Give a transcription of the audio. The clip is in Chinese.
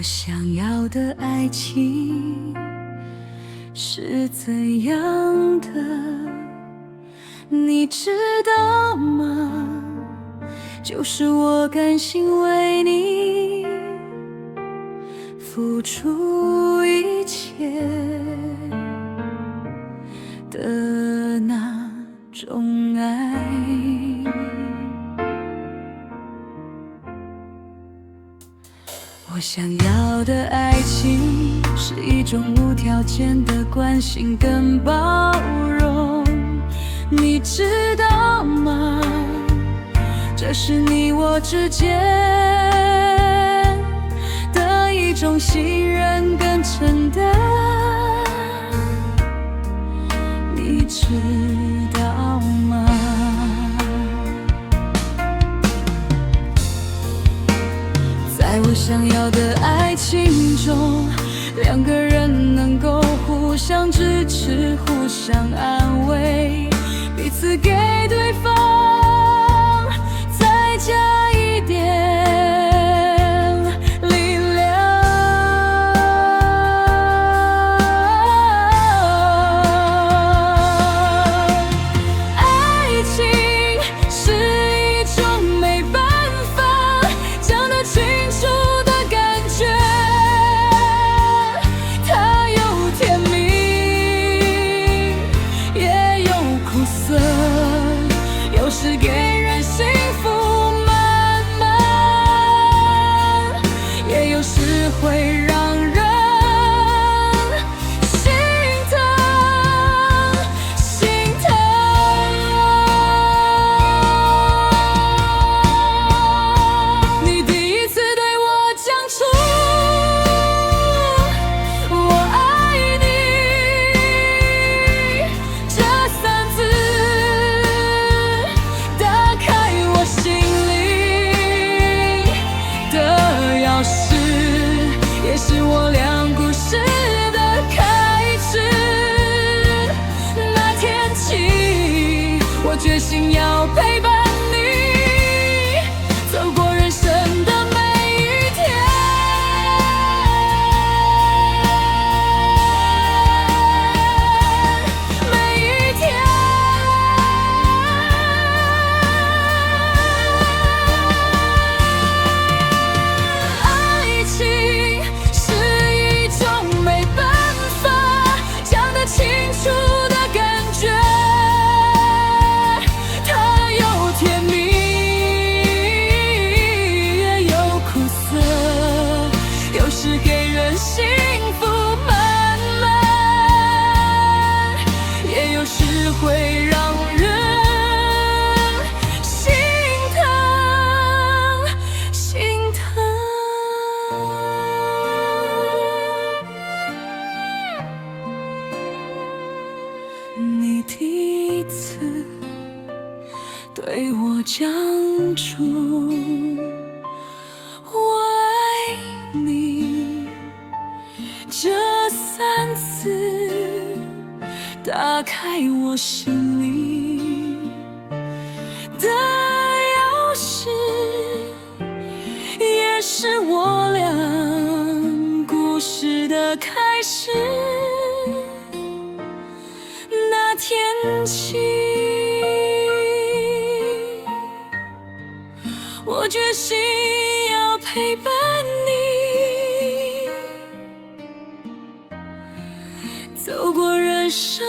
想要的爱情是怎样的？你知道吗？就是我甘心为你付出一切的那种爱。我想要的爱情是一种无条件的关心跟包容，你知道吗？这是你我之间的一种信任跟承担，你知道吗？在我想要的爱情中，两个人能够互相支持，互相安慰，彼此给对方再加一点力量。爱情是一种没办法讲得清楚的感觉，它有甜蜜，也有苦涩，有时给人幸福满满，也有时会让人心疼心疼。你第一次对我讲出我爱你这三字，打开我心里的钥匙，也是我俩故事的开始。那天起，我决心要陪伴你走过人生的每一天，每一天。爱情是一种没办法讲得清楚的感觉，它有甜蜜，也有苦涩，有时给人幸福满满，也有时会让人心疼心疼。你第一次对我讲出我爱你这三字，打开我心里的钥匙，也是我俩故事的开始。那天起，我决心要陪伴你走过人生